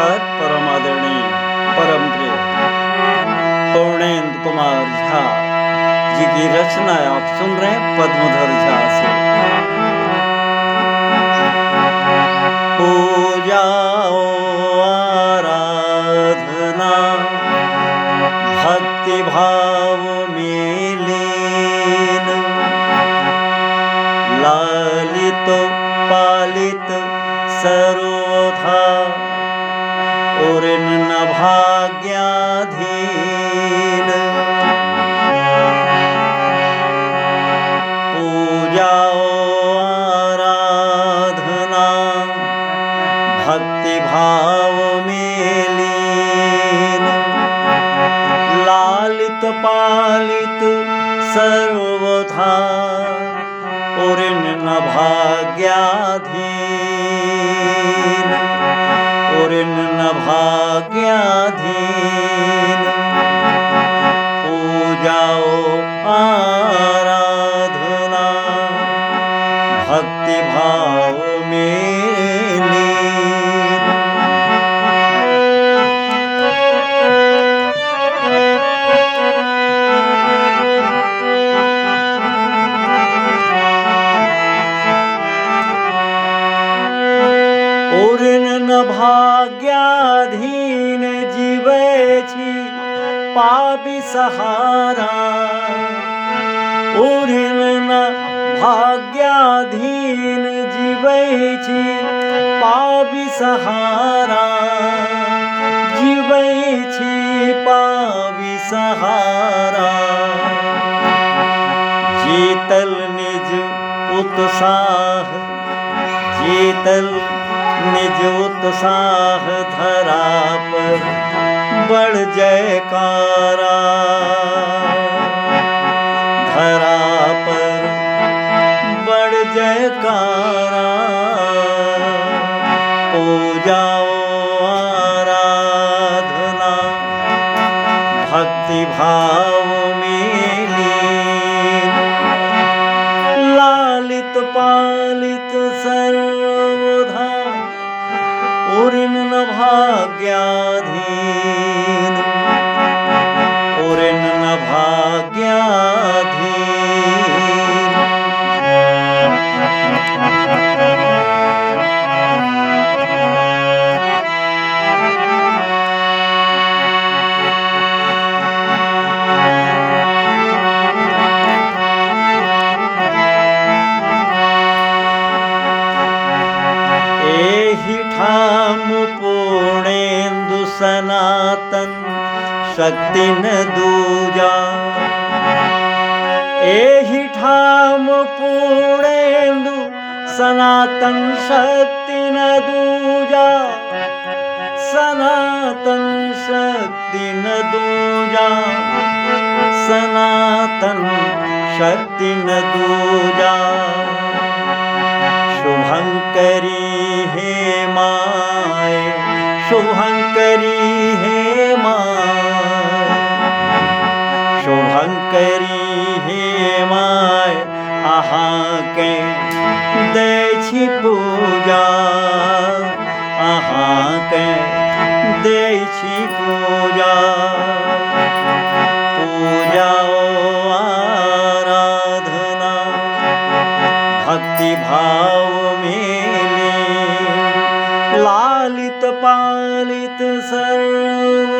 नमस्कार परम आदरणीय परम प्रिय पूर्णेंद्र कुमार झा जी की रचना आप सुन रहे हैं पद्मधर झा से। पूजा आराधना भक्ति भाव में लीन, लालित पालित सर्वथा और न भाग्याधीन। पूजा आराधना भक्ति भाव में लीन, लालित पालित सर्वथा और न भाग्याधीन, और न भाग्याधीन। पूजाओ आराधना भक्ति भाव में लीन। और न भाग्याधीन जीवे छी पापी सहारा, और न भाग्याधीन जीवे छी पापी सहारा, जीवे छी पापी सहारा। जीतल निज उत्साह, जीतल निज उत्साह धरा पर बढ़ जयकारा, धरा पर बढ़ जयकारा। पूजाओ आराधना भक्ति भाव में लीन, लालित पालित सर्वथा और न भाग्याधीन, और न भाग्याधीन। एहि ठाम पूर्णेन्दु सनातन शक्ति न दूजा, एहि ठाम पूर्णेन्दु सनातन शक्ति न दूजा, सनातन शक्ति न दूजा, सनातन शक्ति न दूजा। शुभंकरी हे माय, शुभंकरी हे माय, शुभंकरी हे माय। अहाँ के दै छी पूजा, अहाँ के दै छी पूजा। पूजाओ आराधना भक्ति भाव में लीन, लालित पालित सर्व